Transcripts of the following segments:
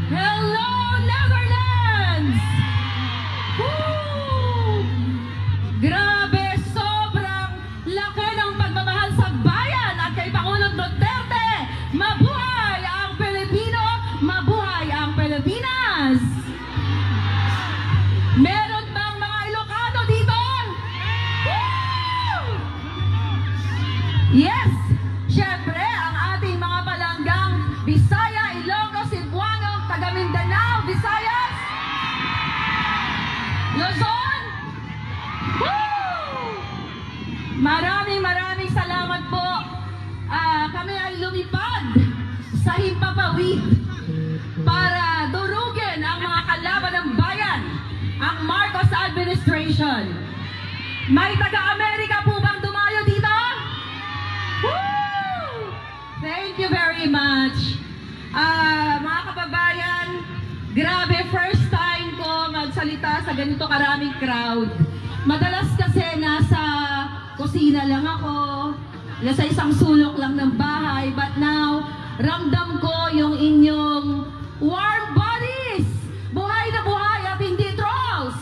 Hello, Netherlands! Woo! Grabe, sobrang laki ng pagmamahal sa bayan at kay Pangulong Duterte. Mabuhay ang Pilipino! Mabuhay ang Pilipinas! Meron bang mga Ilocano dito? Woo! Yes! Siyempre, ang ating mga palanggang Bisaya, Ilocos, Cebuano, taga Mindanao, Visayas, Luzon. Woo! Maraming salamat po. Kami ay lumipad sa Himpapawid para durugin ang mga kalaban ng bayan, ang Marcos administration. May taga-Amerika po bang dumayo dito? Woo! Thank you very much. Mga kababayan, grabe, first time ko magsalita sa ganito karaming crowd. Madalas kasi nasa kusina lang ako, nasa isang sulok lang ng bahay, but now, ramdam ko yung inyong warm bodies! Buhay na buhay at hindi trolls!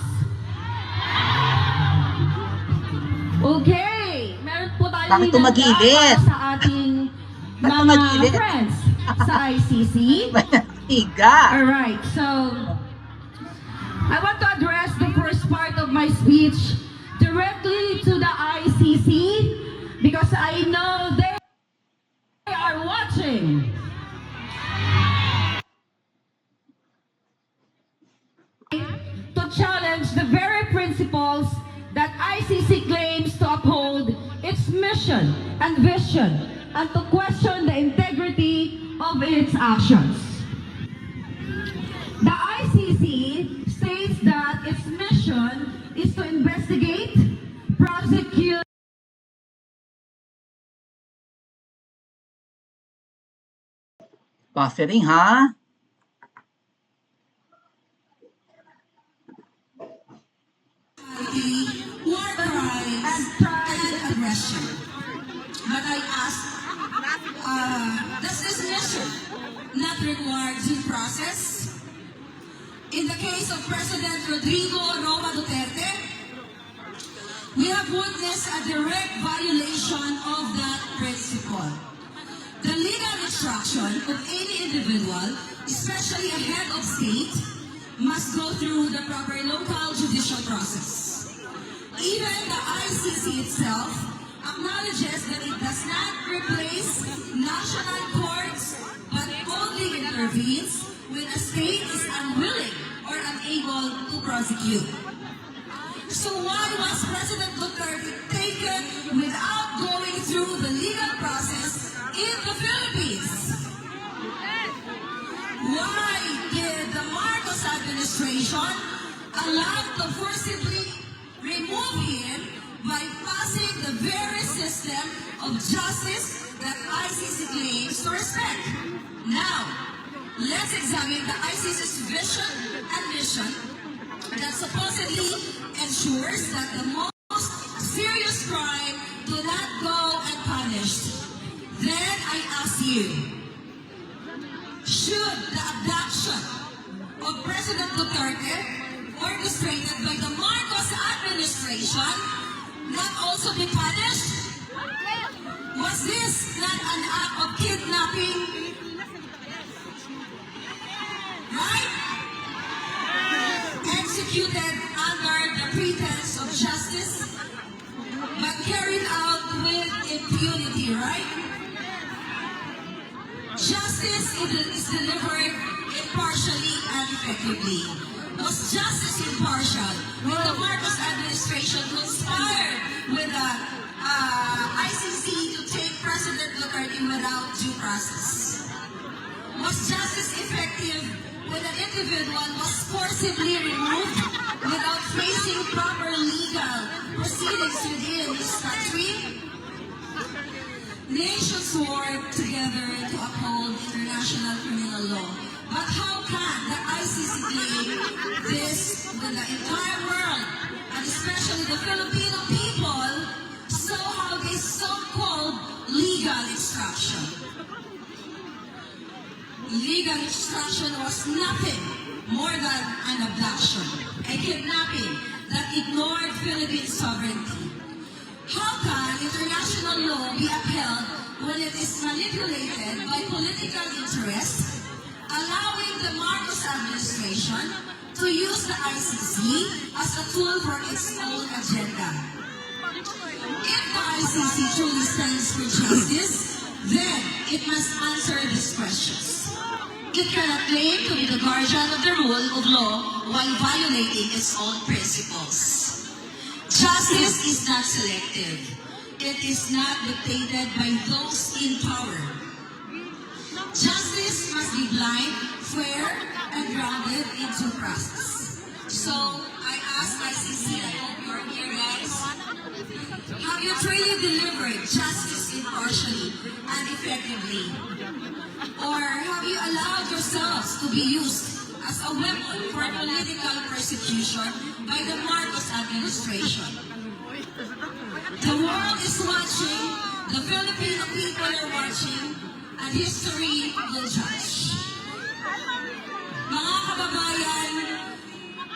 Okay, meron po tayong Bakit tumagilid? sa ating mga friends sa ICC. Tiga. Alright, so I want to address the first part of my speech directly to the ICC because I know they are watching. To challenge the very principles that ICC claims to uphold its mission and vision and to question the integrity of its actions. The ICC states that its mission is to investigate, prosecute, Buffering, ha? war crimes and try and aggression. But I ask, does this mission not require due process? In the case of President Rodrigo Roma Duterte, we have witnessed a direct violation of that principle. The legal instruction of any individual, especially a head of state, must go through the proper local judicial process. Even the ICC itself acknowledges that it does not replace national courts, but only intervenes when a state is unwilling or unable to prosecute. So why was President Duterte taken without going through the legal process in the Philippines? Why did the Marcos administration allow to forcibly remove him by passing the very system of justice that ICC claims to respect? Now, let's examine the ICC's vision and mission that supposedly ensures that the most serious crime do not go unpunished. Then I ask you, should the abduction of President Duterte, orchestrated by the Marcos administration, not also be punished? Was this not an act of kidnapping? Right? Executed under the pretense of justice, but carried out with impunity, right? Justice is delivered impartially and effectively. Was justice impartial when the Marcos administration conspired with the ICC to take President Duterte without due process? Was justice effective when an individual was forcibly removed without facing proper legal proceedings within his country? Nations work together to uphold international criminal law. But how can the ICC claim this when the entire world, and especially the Filipino people, saw how this so-called legal instruction? legal instruction was nothing more than an abduction, a kidnapping that ignored Philippine sovereignty. How can international law be upheld when it is manipulated by political interests, allowing the Marcos administration to use the ICC as a tool for its own agenda? If the ICC truly stands for justice, then it must answer these questions. It cannot claim to be the guardian of the rule of law while violating its own principles. Justice is not selective. It is not dictated by those in power. Justice must be blind, fair, and grounded in due process. So, I ask ICC, I hope you're here, guys. Have you truly delivered justice impartially and effectively? Or have you allowed yourselves to be used as a weapon for political persecution by the Marcos administration? The world is watching, the Filipino people are watching, and history will judge. Mga kababayan,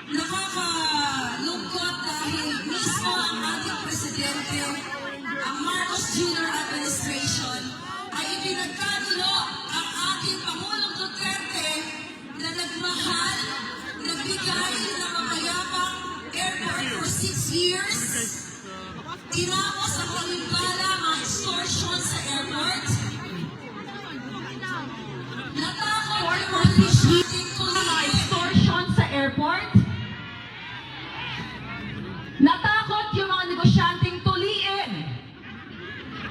nakakalungkot dahil mismo ang ating presidente, ang Marcos Jr. administration, ay ipinagkagulo ang ating Pangulong Duterte na nagmahal, nagbigay ng mapayapang airport for 6 years, tinapos ang kalimbala mga extortion sa airport, natakot ang mga negosyanteng tuliin. Extortion sa airport. Natakot yung mga negosyanteng tuliin.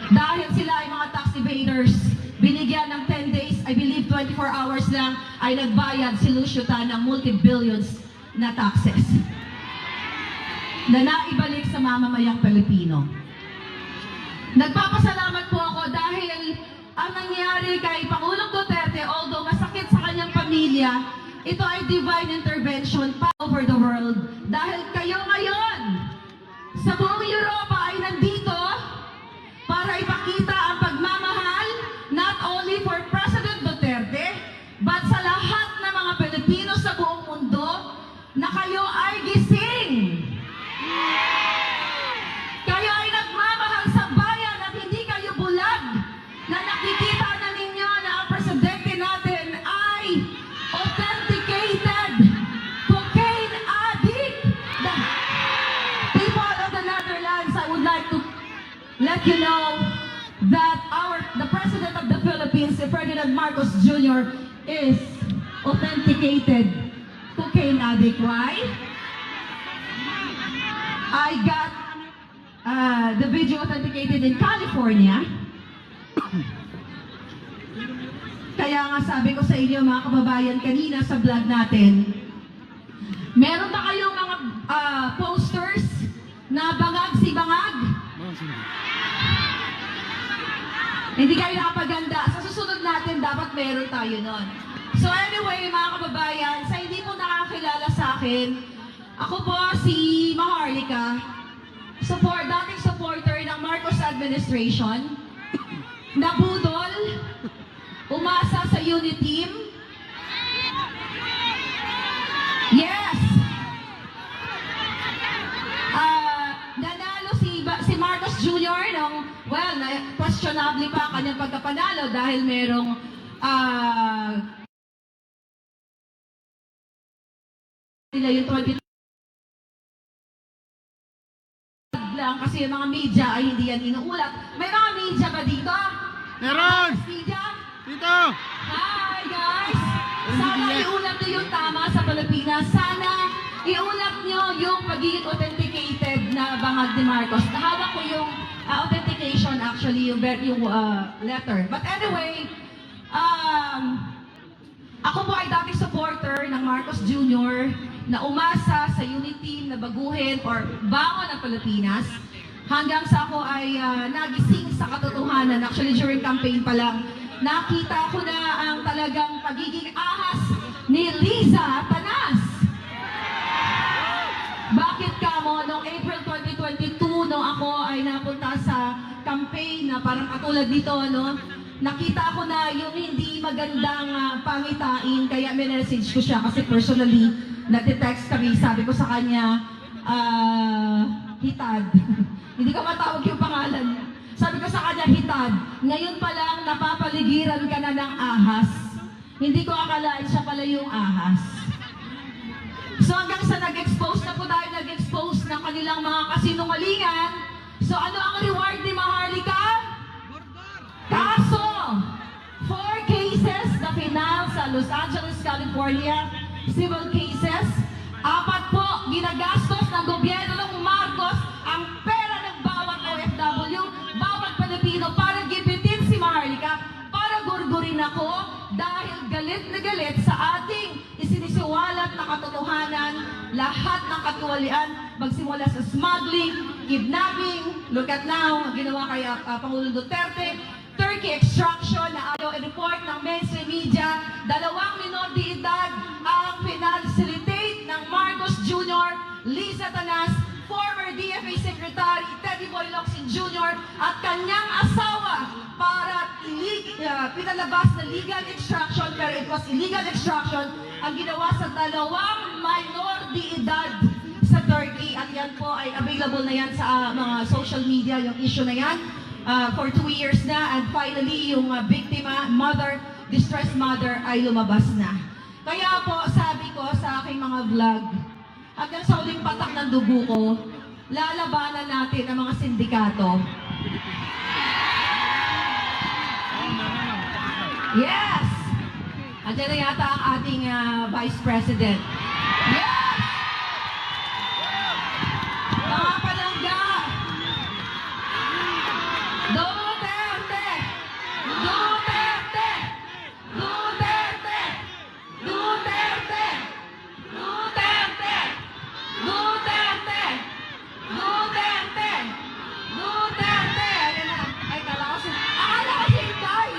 Dahil sila ay mga tax evaders. Binigyan ng 10 days, I believe 24 hours lang, ay nagbayad si Luciuta ng multi-billions na taxes na naibalik sa mamamayang Pilipino. Nagpapasalamat po ako dahil ang nangyari kay Pangulong Duterte, although masakit sa kanyang pamilya, ito ay divine intervention pa over the world. Dahil kayo ngayon, sa buong Europa ay nandito para ipakita ang pagmamahal not only for President Duterte, but sa lahat ng mga Pilipino sa buong mundo na kayo ay gising. Kayo ay nagmamahal sa bayan at hindi kayo bulag na nakikita na ninyo na ang presidente natin ay authenticated cocaine addict. The people of the Netherlands, I would like to let you know that the President of the Philippines, Ferdinand Marcos Jr., is authenticated cocaine addict. Why? I got the video authenticated in California. Kaya nga sabi ko sa inyo mga kababayan kanina sa vlog natin, meron ba kayong mga posters na bangag si bangag? Hindi kayo nakapaganda. Sa susunod natin, dapat meron tayo nun. So anyway, mga kababayan, sa hindi po nakakilala sa akin, ako po si Maharlika, dating supporter ng Marcos administration, nabudol, umasa sa unit team. Yes! Nanalo si Marcos Jr. Questionably pa kanyang pagkapanalo dahil merong nila yung 20 lang kasi yung mga media ay hindi yan inuulat. May mga media ba dito? Meron! Media? Dito! Hi guys! Sana iulat nyo yung tama sa Pilipinas. Sana iulat nyo yung pagiging authenticated na bangag ni Marcos. Nahawak ko yung authentication actually, yung letter. But anyway, ako po ay dating supporter ng Marcos Jr. na umasa sa unit team na baguhin or bangon ng Pilipinas hanggang sa ako ay nagising sa katotohanan. Actually, during campaign pa lang, nakita ko na ang talagang pagiging ahas ni Liza Tanas. Bakit ka mo? Noong April 2022, nung ako ay napunta sa campaign na parang katulad nito, no? nakita ko na yung hindi magandang pangitain, kaya minessage ko siya kasi personally, nagte-text kami, sabi ko sa kanya, Hitad. Hindi ko matawag yung pangalan niya. Sabi ko sa kanya, Hitad, ngayon pa lang napapaligiran ka na ng ahas. Hindi ko akalain siya pala yung ahas. So hanggang sa nag-expose na po tayo, nag-expose ng kanilang mga kasinungalingan. So ano ang reward ni Maharlika? Kaso, 4 cases na final sa Los Angeles, California, civil cases. 4 po, ginagastos ng gobyerno ng Marcos ang pera ng bawat OFW, bawat Pilipino para gipitin si Maharlika, para gurgurin ako dahil galit na galit sa ating isinisiwalat na katotohanan, lahat ng katuwalian, magsimula sa smuggling, kidnapping, look at now, ginawa kay Pangulong Duterte, Turkey extraction na ayaw i-report ng mainstream media, 2 minor de edad ang pinacilitate ng Marcos Jr., Liza Tanas, former DFA Secretary Teddy Boy Locsin Jr. at kanyang asawa para pinalabas na legal extraction, pero it was illegal extraction ang ginawa sa 2 minor de edad sa Turkey. At yan po ay available na yan sa mga social media, yung issue na yan. For 2 years na, and finally, yung biktima, mother, distressed mother, ay lumabas na. Kaya po, sabi ko sa aking mga vlog, hanggang sa uling patak ng dugo ko, lalabanan natin ang mga sindikato. Yes! Andiyan na yata ang ating Vice President. Yes! Mga palangga! Duterte! Duterte! Duterte! Duterte! Duterte! Duterte! Duterte! Duterte! Ayan na. Ay, akala ko si Tay!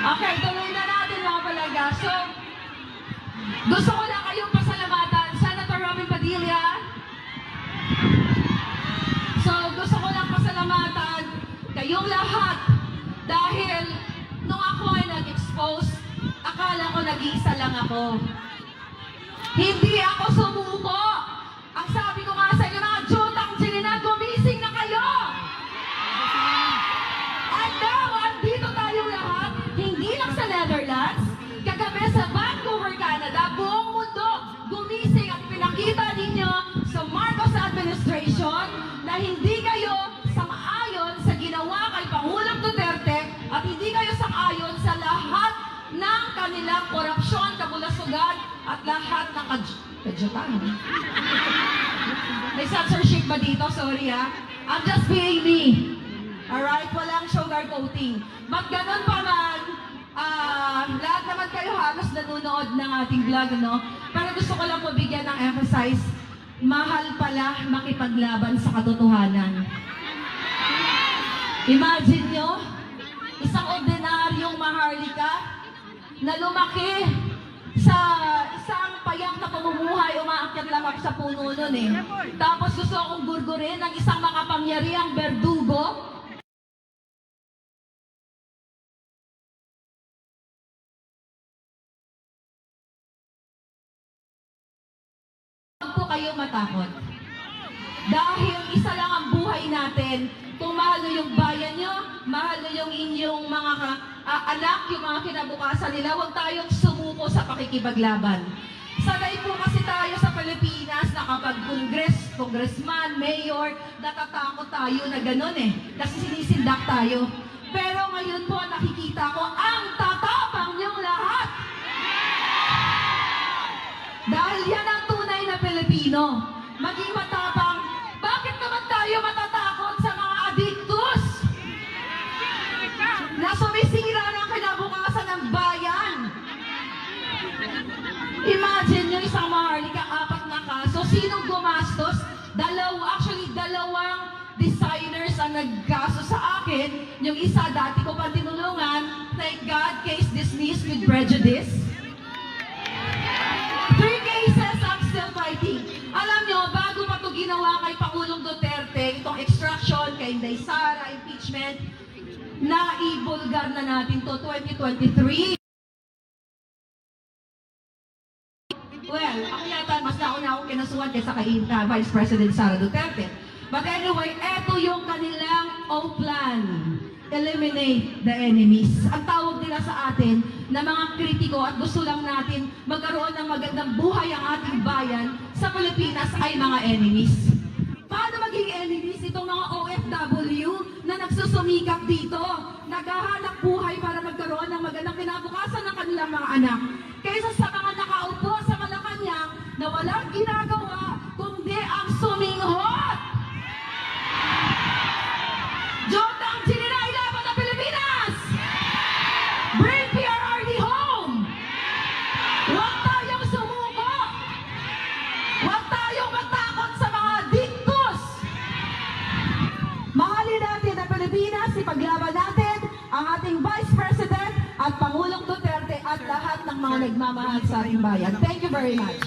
Okay, tuloy na natin mga palangga. So, gusto ko lang kayong pasalamatan. Senator Robin Padilla. So, gusto ko lang pasalamatan kayong lahat dahil nung ako ay nag-expose, akala ko nag-iisa lang ako. Hindi ako sumuko. Ang sabi ko nga sa inyo, mga jutang sininan, gumising na kayo! And now, andito tayong lahat, hindi lang sa Netherlands, kagabi sa Vancouver, Canada, buong mundo, gumising at pinakita ninyo sa Marcos administration na hindi kayo sang-ayon sa ginawa kay Pangulong Duterte at hindi kayo sang-ayon sa lahat ng kanilang korupsyon, kabulasugan at lahat ng kadyutan. May censorship ba dito? Sorry ha. I'm just being me. Alright? Walang sugarcoating. Ba't ganun pa man, lahat naman kayo halos nanonood ng ating vlog, no? Pero gusto ko lang mabigyan ng emphasize, mahal pala makipaglaban sa katotohanan. Imagine nyo, isang ordinaryong Maharlika na lumaki sa isang payak na pamumuhay, umaakyat lang ako sa puno nun eh. Tapos gusto akong gurgurin ng isang makapangyarihang berdugo. Huwag po kayo matakot. Dahil isa lang ang buhay natin. Kung mahal nyo yung bayan nyo, mahal nyo yung inyong mga anak, yung mga kinabukasan nila, huwag tayong sumuko sa pakikipaglaban. Sanay po kasi tayo sa Pilipinas na kapag congressman, mayor, natatakot tayo na gano'n eh. Kasi sinisindak tayo. Pero ngayon po nakikita ko ang tatapang niyong lahat. Dahil yan ang tunay na Pilipino. Maging matapang. Bakit naman tayo matatakot sa mga adiktus na sumisira ng kinabukasan ng bayan? Imagine nyo isang Maharlika, 4 na kaso. Sinong gumastos? Dalawang designers ang nagkaso sa akin. Yung isa, dati ko pa tinulungan. Thank God, case dismissed with prejudice. 3 cases, I'm still fighting. Alam nyo, bago pa ito ginawa kay Pangulong Duterte, itong extraction, kay Inday Sara, impeachment, na ibulgar na natin to 2023. Well, ako yata mas nauna akong kinasuhan kaysa kay Vice President Sara Duterte. But anyway, eto yung kanilang O-plan. Eliminate the enemies. Ang tawag nila sa atin na mga kritiko at gusto lang natin magkaroon ng magandang buhay ang ating bayan sa Pilipinas ay mga enemies. Paano maging enemies itong mga OFW na nagsusumikap dito, naghahanap buhay para magkaroon ng magandang kinabukasan ng kanilang mga anak, kaysa sa mga nakaupo sa Malacanang na walang ginagawa kundi ang suminghot. Jota ang sininay laban ng Pilipinas! Bring PRRD home! Huwag tayong sumuko! Huwag tayong matakot sa mga diktus! Mahalin natin ang Pilipinas, ipaglaban natin ang ating Vice President at Pangulong Duterte at lahat ng mga nagmamahal sa ating bayan. Thank you very much.